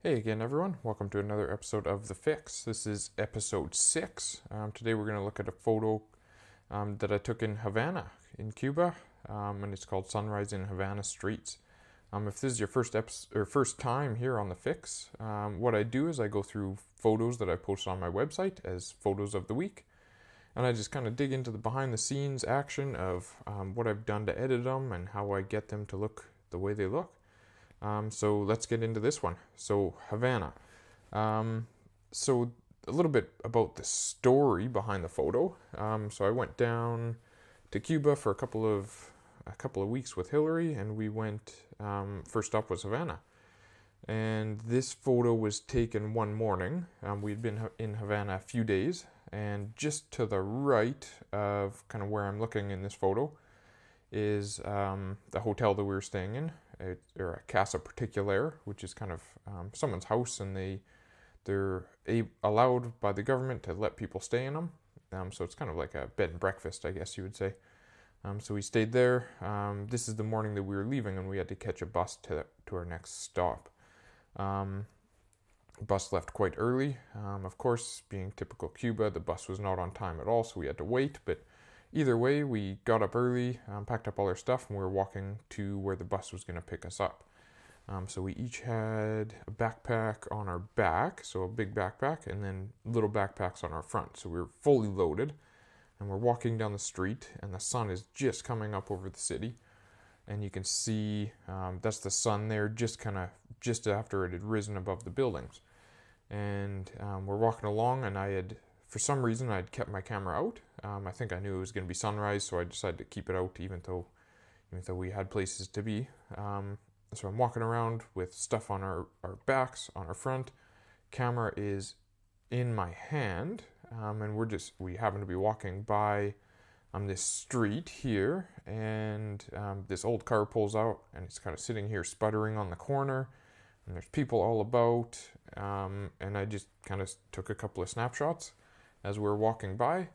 Hey again, everyone. Welcome to another episode of The Fix. This is episode 6. Today we're going to look at a photo that I took in Havana, in Cuba, and it's called Sunrise in Havana Streets. If this is your first time here on The Fix, what I do is I go through photos that I post on my website as photos of the week, and I just kind of dig into the behind-the-scenes action of what I've done to edit them and how I get them to look the way they look. So let's get into this one. So Havana. So a little bit about the story behind the photo. So I went down to Cuba for a couple of weeks with Hillary, and we went. First stop was Havana, and this photo was taken one morning. We'd been in Havana a few days, and just to the right of kind of where I'm looking in this photo is the hotel that we were staying in, or a casa particular, which is kind of someone's house, and they're allowed by the government to let people stay in them. So it's kind of like a bed and breakfast, I guess you would say. So we stayed there. This is the morning that we were leaving, and we had to catch a bus to our next stop. Bus left quite early. Of course, being typical Cuba, the bus was not on time at all, so we had to wait. But either way, we got up early, packed up all our stuff, and we were walking to where the bus was going to pick us up. So we each had a backpack on our back, so a big backpack, and then little backpacks on our front. So we were fully loaded, and we're walking down the street, and the sun is just coming up over the city. And you can see that's the sun there, just after it had risen above the buildings. And we're walking along, and for some reason, I'd kept my camera out. I think I knew it was going to be sunrise, so I decided to keep it out, even though we had places to be. So I'm walking around with stuff on our backs, on our front. Camera is in my hand, and we happen to be walking by this street here, and this old car pulls out, and it's kind of sitting here sputtering on the corner, and there's people all about, and I just kind of took a couple of snapshots as we were walking by.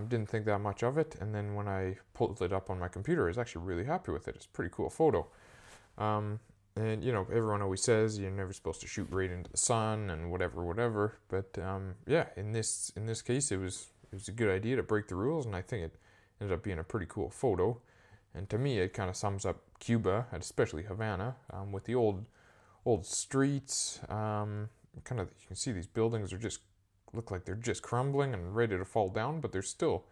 Didn't think that much of it, and then when I pulled it up on my computer, I was actually really happy with it. It's a pretty cool photo. And everyone always says you're never supposed to shoot right into the sun and whatever. But yeah, in this case, it was a good idea to break the rules, and I think it ended up being a pretty cool photo. And to me, it kind of sums up Cuba, and especially Havana, with the old streets. You can see these buildings look like they're just crumbling and ready to fall down, but there's still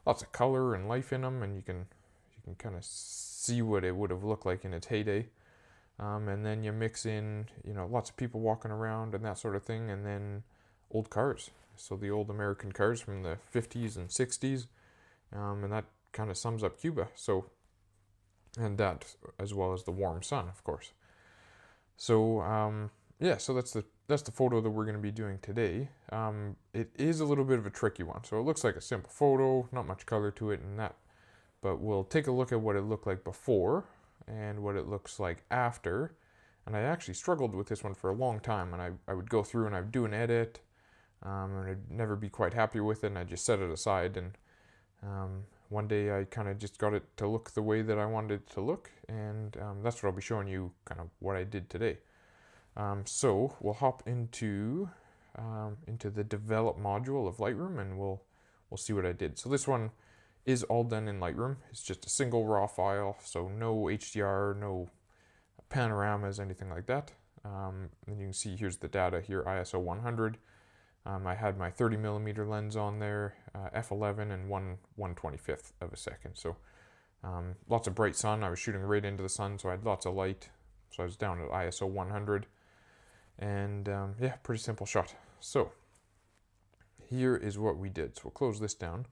lots of color and life in them, and you can kind of see what it would have looked like in its heyday. And then you mix in, lots of people walking around and that sort of thing, and then old cars. So the old American cars from the 50s and 60s, and that kind of sums up Cuba. So, and that as well as the warm sun, of course. So yeah, so that's the photo that we're going to be doing today. It is a little bit of a tricky one. So it looks like a simple photo, not much color to it and that. But we'll take a look at what it looked like before and what it looks like after. And I actually struggled with this one for a long time. And I would go through and I'd do an edit, and I'd never be quite happy with it, and I'd just set it aside. And one day I kind of just got it to look the way that I wanted it to look. And that's what I'll be showing you, kind of what I did today. So we'll hop into the develop module of Lightroom, and we'll see what I did. So this one is all done in Lightroom. It's just a single raw file, so no HDR, no panoramas, anything like that. And you can see here's the data here, ISO 100. I had my 30mm lens on there, f11 and 1/125th of a second. So lots of bright sun. I was shooting right into the sun, so I had lots of light. So I was down at ISO 100. And yeah, pretty simple shot. So here is what we did. So we'll close this down.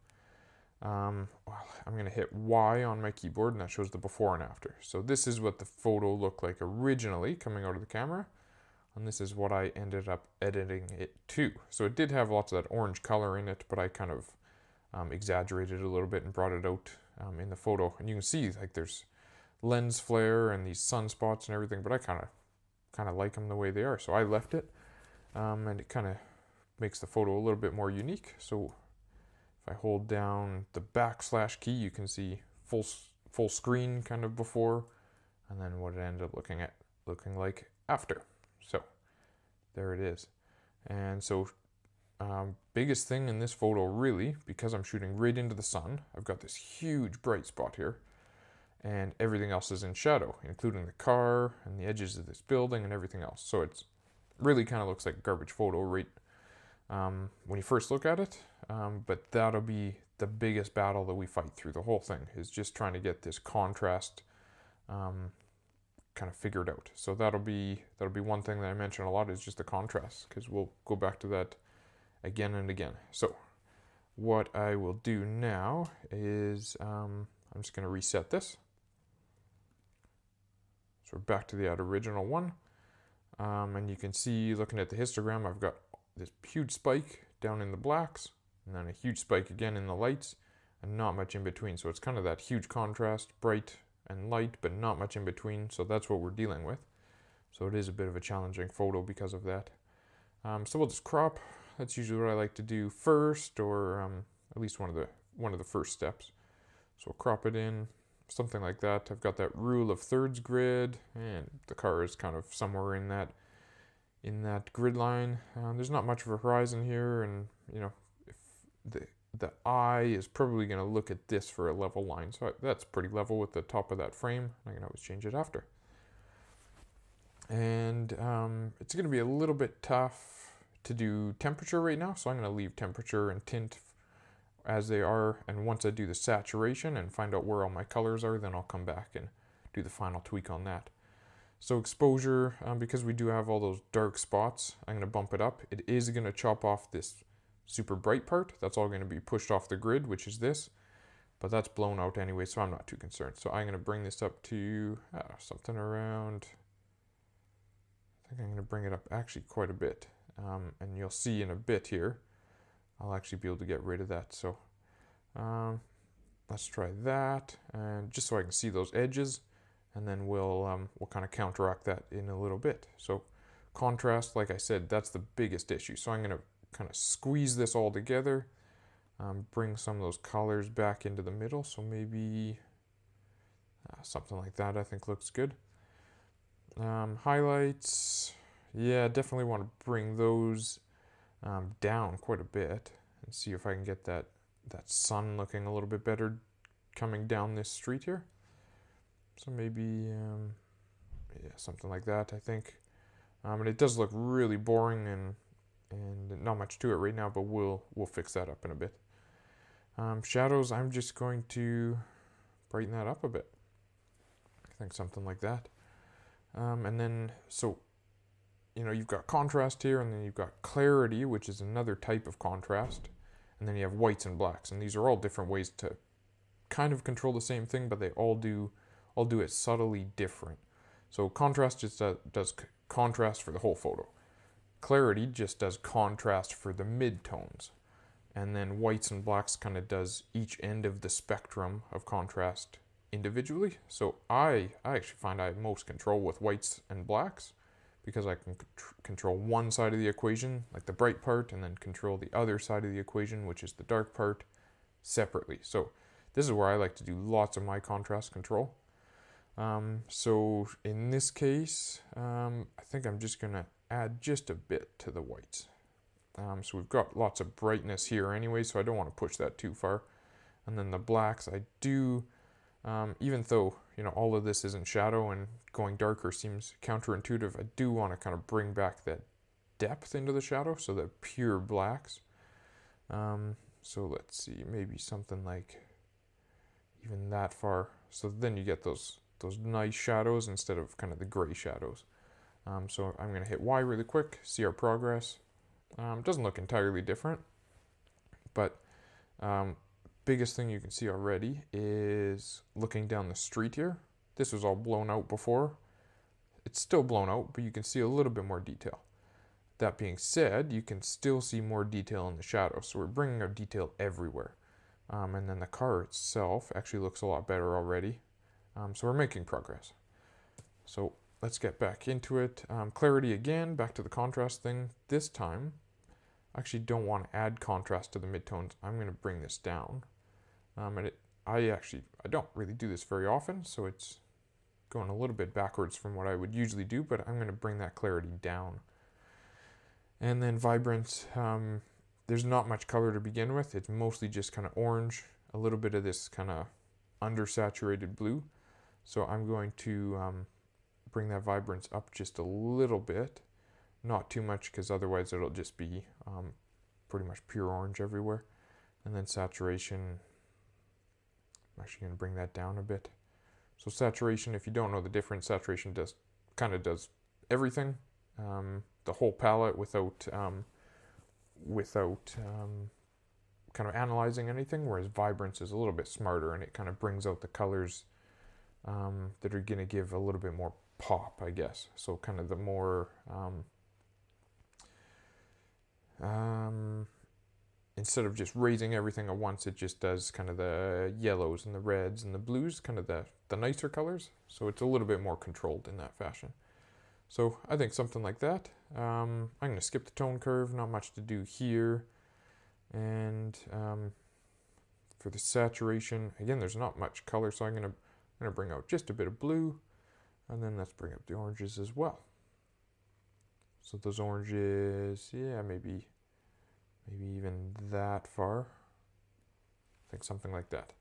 I'm going to hit Y on my keyboard, and that shows the before and after. So this is what the photo looked like originally coming out of the camera, and this is what I ended up editing it to. So it did have lots of that orange color in it, but I kind of exaggerated it a little bit and brought it out in the photo. And you can see like there's lens flare and these sunspots and everything, but I kind of like them the way they are, so I left it, and it kind of makes the photo a little bit more unique. So if I hold down the backslash key, you can see full screen kind of before, and then what it ended up looking like after. So there it is. And so biggest thing in this photo really, because I'm shooting right into the sun, I've got this huge bright spot here, and everything else is in shadow, including the car and the edges of this building and everything else. So it's really kind of looks like a garbage photo right when you first look at it, but that'll be the biggest battle that we fight through the whole thing, is just trying to get this contrast kind of figured out. So that'll be one thing that I mention a lot, is just the contrast, because we'll go back to that again and again. So what I will do now is I'm just going to reset this. So we're back to the original one, and you can see, looking at the histogram, I've got this huge spike down in the blacks, and then a huge spike again in the lights, and not much in between. So it's kind of that huge contrast, bright and light, but not much in between. So that's what we're dealing with. So it is a bit of a challenging photo because of that. So we'll just crop. That's usually what I like to do first, or at least one of the first steps. So we'll crop it in, something like that. I've got that rule of thirds grid, and the car is kind of somewhere in that grid line. There's not much of a horizon here, and you know, if the eye is probably going to look at this for a level line, so that's pretty level with the top of that frame. I can always change it after. And it's going to be a little bit tough to do temperature right now, so I'm going to leave temperature and tint as they are, and once I do the saturation and find out where all my colors are, then I'll come back and do the final tweak on that. So exposure, because we do have all those dark spots, I'm going to bump it up. It is going to chop off this super bright part. That's all going to be pushed off the grid, which is this, but that's blown out anyway, so I'm not too concerned. So I'm going to bring this up to something around, I think I'm going to bring it up actually quite a bit, and you'll see in a bit here I'll actually be able to get rid of that. So let's try that, and just so I can see those edges, and then we'll kind of counteract that in a little bit. So contrast, like I said, that's the biggest issue. So I'm going to kind of squeeze this all together, bring some of those colors back into the middle. So maybe something like that I think looks good. Highlights, yeah, definitely want to bring those down quite a bit and see if I can get that sun looking a little bit better coming down this street here. So maybe yeah, something like that, I think. And it does look really boring and not much to it right now, but we'll fix that up in a bit. Shadows, I'm just going to brighten that up a bit. I think something like that. And then, so, you know, you've got contrast here, and then you've got clarity, which is another type of contrast. And then you have whites and blacks, and these are all different ways to kind of control the same thing, but they all do it subtly different. So contrast just does contrast for the whole photo. Clarity just does contrast for the mid-tones. And then whites and blacks kind of does each end of the spectrum of contrast individually. So I actually find I have most control with whites and blacks, because I can control one side of the equation, like the bright part, and then control the other side of the equation, which is the dark part, separately. So this is where I like to do lots of my contrast control. So in this case, I think I'm just going to add just a bit to the whites. So we've got lots of brightness here anyway, so I don't want to push that too far. And then the blacks, I do, even though, you know, all of this is in shadow and going darker seems counterintuitive, I do want to kind of bring back that depth into the shadow, so the pure blacks. So let's see, maybe something like even that far. So then you get those nice shadows instead of kind of the gray shadows. So I'm going to hit Y really quick, see our progress. It doesn't look entirely different, but biggest thing you can see already is looking down the street here. This was all blown out before. It's still blown out, but you can see a little bit more detail. That being said, you can still see more detail in the shadows, so we're bringing our detail everywhere. And then the car itself actually looks a lot better already. So we're making progress. So let's get back into it. Clarity again, back to the contrast thing. This time, I actually don't want to add contrast to the midtones. I'm going to bring this down. I don't really do this very often, so it's going a little bit backwards from what I would usually do, but I'm going to bring that clarity down. And then vibrance, there's not much color to begin with. It's mostly just kind of orange, a little bit of this kind of undersaturated blue. So I'm going to bring that vibrance up just a little bit, not too much, because otherwise it'll just be pretty much pure orange everywhere. And then saturation, I'm actually going to bring that down a bit. So saturation, if you don't know the difference, saturation does everything, the whole palette without kind of analyzing anything, whereas vibrance is a little bit smarter and it kind of brings out the colors that are going to give a little bit more pop, I guess. So kind of the more instead of just raising everything at once, it just does kind of the yellows and the reds and the blues, kind of the nicer colors. So it's a little bit more controlled in that fashion. So I think something like that. I'm going to skip the tone curve, not much to do here. And for the saturation, again, there's not much color, so I'm going to bring out just a bit of blue, and then let's bring up the oranges as well. So those oranges, yeah, maybe even that far. I think something like that.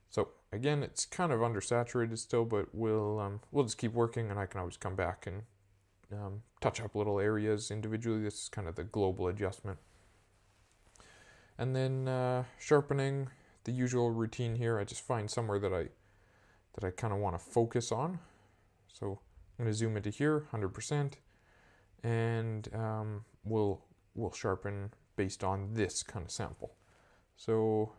So again, it's kind of undersaturated still, but we'll just keep working, and I can always come back and touch up little areas individually. This is kind of the global adjustment. And then sharpening, the usual routine here. I just find somewhere that I kind of want to focus on. So I'm going to zoom into here, 100%, and we'll sharpen based on this kind of sample. So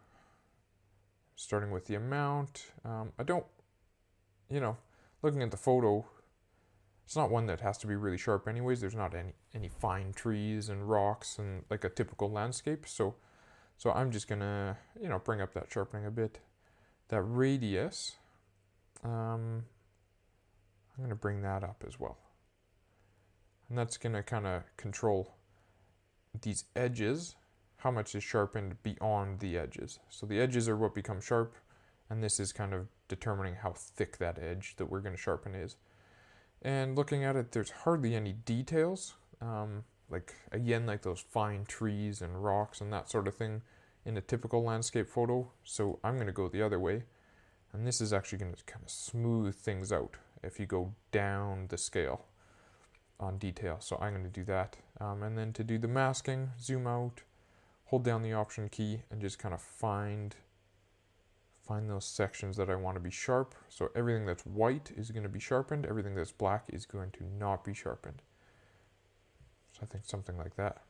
starting with the amount, I don't, looking at the photo, it's not one that has to be really sharp anyways. There's not any fine trees and rocks and like a typical landscape. So I'm just gonna, bring up that sharpening a bit. That radius, I'm gonna bring that up as well. And that's gonna kind of control these edges, how much is sharpened beyond the edges. So the edges are what become sharp, and this is kind of determining how thick that edge that we're gonna sharpen is. And looking at it, there's hardly any details, like those fine trees and rocks and that sort of thing in a typical landscape photo. So I'm going to go the other way, and this is actually going to kind of smooth things out if you go down the scale on detail. So I'm going to do that, and then to do the masking, zoom out, hold down the option key, and just kind of find those sections that I want to be sharp. So everything that's white is going to be sharpened, everything that's black is going to not be sharpened. So I think something like that.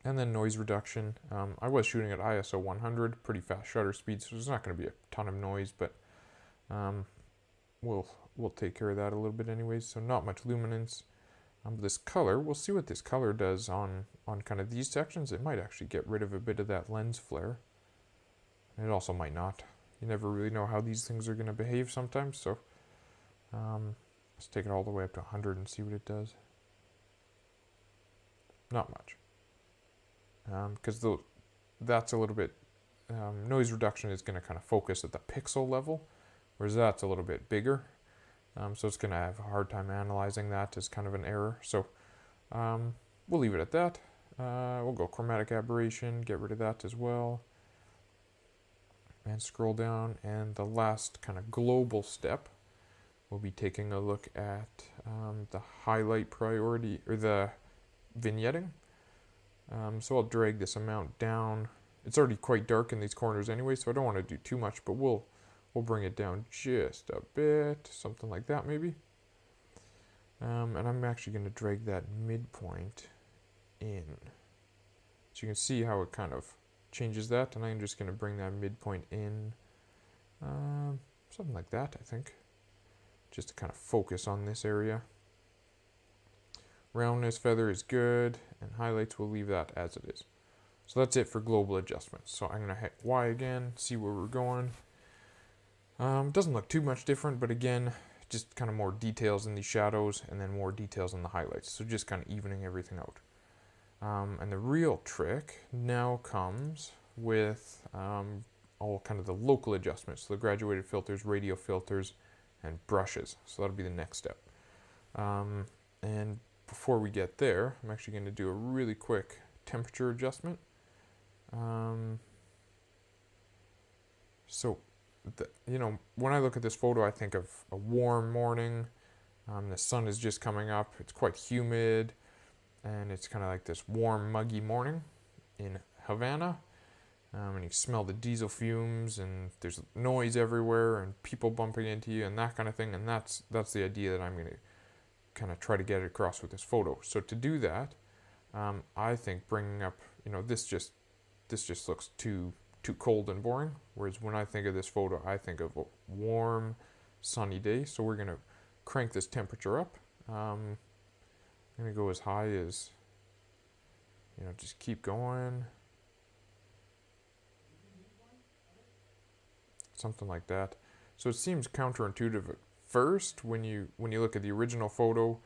And then noise reduction. I was shooting at ISO 100, pretty fast shutter speed, so there's not going to be a ton of noise, but we'll take care of that a little bit anyways. So not much luminance. This color, we'll see what this color does on kind of these sections. It might actually get rid of a bit of that lens flare. It also might not. You never really know how these things are going to behave sometimes. So let's take it all the way up to 100 and see what it does. Not much. Because that's a little bit, noise reduction is going to kind of focus at the pixel level, whereas that's a little bit bigger. So it's going to have a hard time analyzing that as kind of an error. So we'll leave it at that. We'll go chromatic aberration, get rid of that as well. And scroll down, and the last kind of global step, we'll be taking a look at the highlight priority, or the vignetting. So I'll drag this amount down. It's already quite dark in these corners anyway, so I don't want to do too much, but we'll bring it down just a bit, something like that maybe. And I'm actually going to drag that midpoint in. So you can see how it kind of changes that, and I'm just going to bring that midpoint in, something like that, I think, just to kind of focus on this area. Roundness feather is good, and highlights, we'll leave that as it is. So that's it for global adjustments. So I'm going to hit Y again, see where we're going. Doesn't look too much different, but again, just kind of more details in these shadows, and then more details in the highlights. So just kind of evening everything out. And the real trick now comes with all kind of the local adjustments, so the graduated filters, radio filters, and brushes. So that'll be the next step. And before before we get there, I'm actually going to do a really quick temperature adjustment. So, when I look at this photo, I think of a warm morning. The sun is just coming up. It's quite humid, and it's kind of like this warm, muggy morning in Havana. And you smell the diesel fumes, and there's noise everywhere, and people bumping into you, and that kind of thing. And that's the idea that I'm going to kind of try to get across with this photo. So to do that, I think bringing up, this just looks too cold and boring. Whereas when I think of this photo, I think of a warm, sunny day. So we're going to crank this temperature up. I'm going to go as high as, just keep going. Something like that. So it seems counterintuitive at first when you look at the original photo,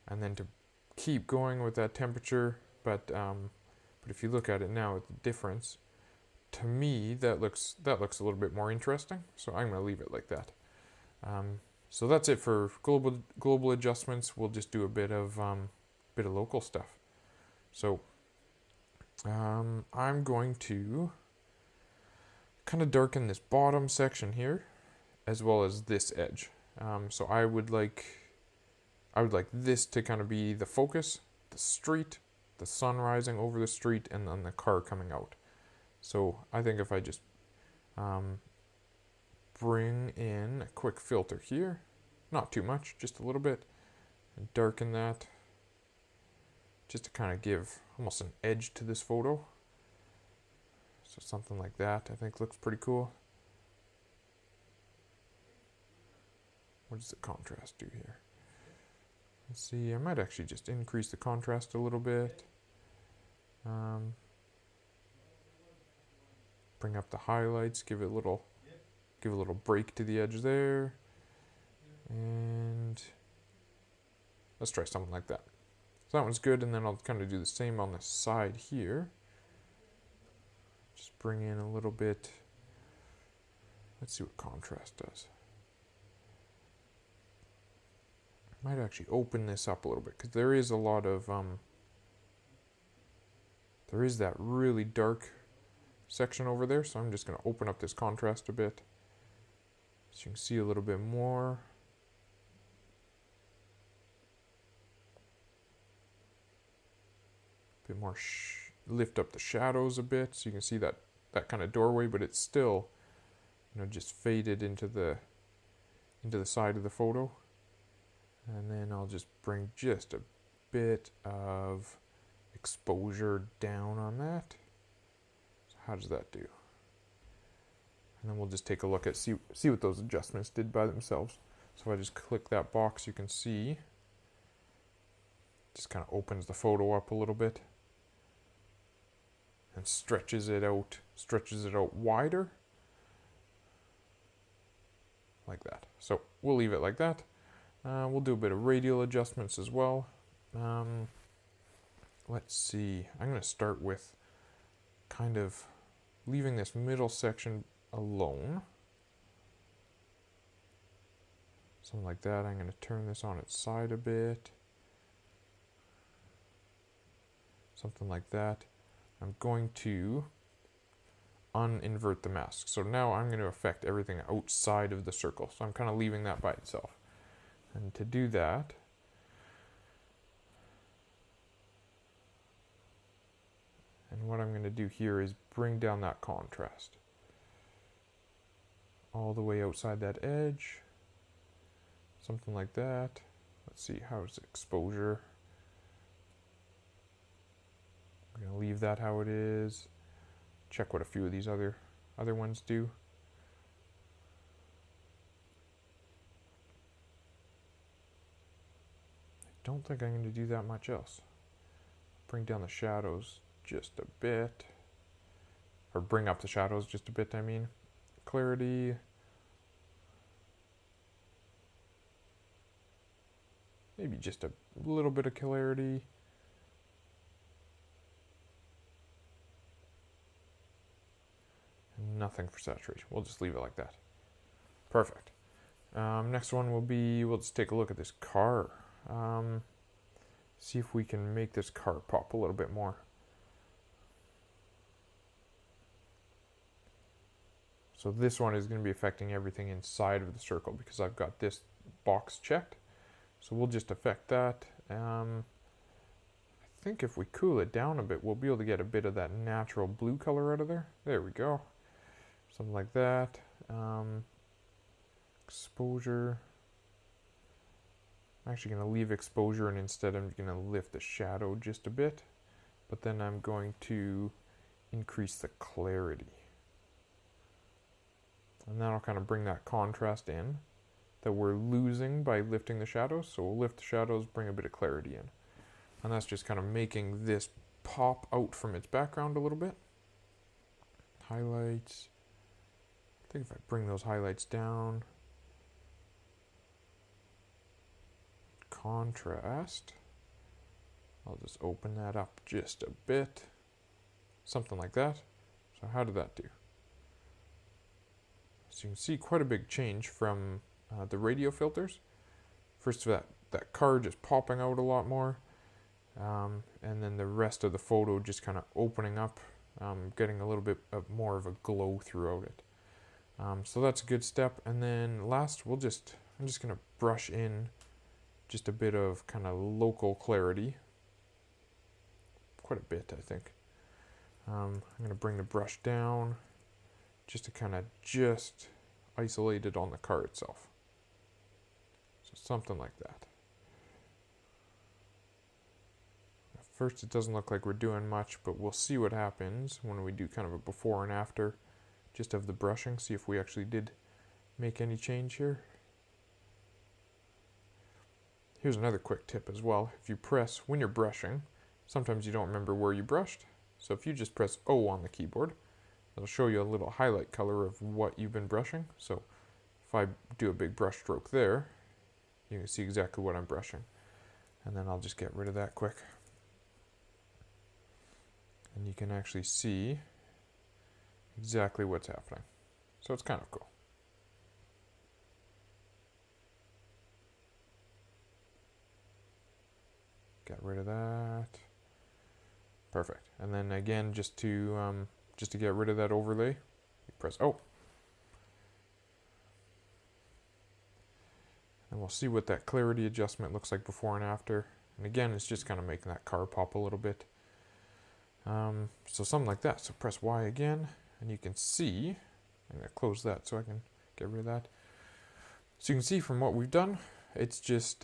and then to keep going with that temperature. But if you look at it now, the difference, to me, that looks a little bit more interesting. So I'm going to leave it like that. So that's it for global adjustments. We'll just do a bit of local stuff. So I'm going to kind of darken this bottom section here, as well as this edge. So I would like this to kind of be the focus, the street, the sun rising over the street, and then the car coming out. So I think if I just bring in a quick filter here, not too much, just a little bit, and darken that, just to kind of give almost an edge to this photo. So something like that I think looks pretty cool. What does the contrast do here? Let's see, I might actually just increase the contrast a little bit. Bring up the highlights, give it a little break to the edge there. And let's try something like that. So that one's good, and then I'll kind of do the same on the side here. Just bring in a little bit. Let's see what contrast does. Might actually open this up a little bit, because there is a lot of there is that really dark section over there, so I'm just going to open up this contrast a bit so you can see a little bit more. A bit more, lift up the shadows a bit so you can see that kind of doorway, but it's still, just faded into the side of the photo. And then I'll just bring just a bit of exposure down on that. So how does that do? And then we'll just take a look at see what those adjustments did by themselves. So if I just click that box, you can see just kind of opens the photo up a little bit and stretches it out wider like that. So we'll leave it like that. We'll do a bit of radial adjustments as well. Let's see. I'm going to start with kind of leaving this middle section alone. Something like that. I'm going to turn this on its side a bit. Something like that. I'm going to uninvert the mask. So now I'm going to affect everything outside of the circle. So I'm kind of leaving that by itself. And to do that, and what I'm going to do here is bring down that contrast all the way outside that edge, something like that. Let's see, how's exposure? We're going to leave that how it is. Check what a few of these other ones do. Don't think I'm going to do that much else. Bring down the shadows just a bit, or bring up the shadows just a bit, I mean. Clarity. Maybe just a little bit of clarity. Nothing for saturation. We'll just leave it like that. Perfect. Next one will be, we'll just take a look at this car. see if we can make this car pop a little bit more. So this one is going to be affecting everything inside of the circle because I've got this box checked. So we'll just affect that. I think if we cool it down a bit, we'll be able to get a bit of that natural blue color out of there. There we go. Something like that. Exposure. I'm actually going to leave exposure, and instead I'm going to lift the shadow just a bit. But then I'm going to increase the clarity. And that'll kind of bring that contrast in that we're losing by lifting the shadows. So we'll lift the shadows, bring a bit of clarity in. And that's just kind of making this pop out from its background a little bit. Highlights. I think if I bring those highlights down. Contrast. I'll just open that up just a bit. Something like that. So how did that do? So you can see quite a big change from the radio filters. First, that car just popping out a lot more. And then the rest of the photo just kind of opening up, getting a little bit more of a glow throughout it. So that's a good step. And then last, I'm just going to brush in just a bit of kind of local clarity. Quite a bit, I think. I'm going to bring the brush down just to kind of just isolate it on the car itself. So something like that. At first it doesn't look like we're doing much, but we'll see what happens when we do kind of a before and after just of the brushing, see if we actually did make any change here. Here's another quick tip as well. If you press, when you're brushing, sometimes you don't remember where you brushed. So if you just press O on the keyboard, it'll show you a little highlight color of what you've been brushing. So if I do a big brush stroke there, you can see exactly what I'm brushing. And then I'll just get rid of that quick. And you can actually see exactly what's happening. So it's kind of cool. Get rid of that. Perfect. And then again, just to get rid of that overlay, you press O. And we'll see what that clarity adjustment looks like before and after. And again, it's just kind of making that car pop a little bit. So something like that. So press Y again, and you can see, I'm going to close that so I can get rid of that. So you can see from what we've done, it's just,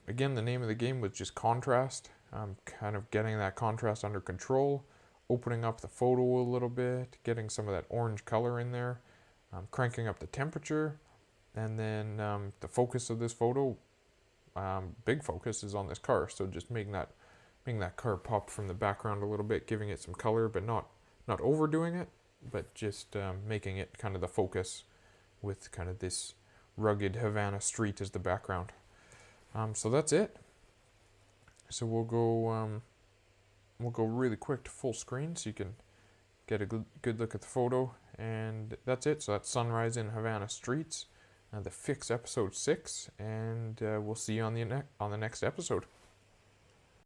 again, the name of the game was just contrast. Kind of getting that contrast under control, opening up the photo a little bit, getting some of that orange color in there, cranking up the temperature, and then the focus of this photo, big focus is on this car, so just making that car pop from the background a little bit, giving it some color, but not overdoing it, but just making it kind of the focus with kind of this rugged Havana street as the background. So that's it. So we'll go really quick to full screen so you can get a good look at the photo, and that's it. So that's Sunrise in Havana Streets, the Fix episode 6, and we'll see you on the next episode.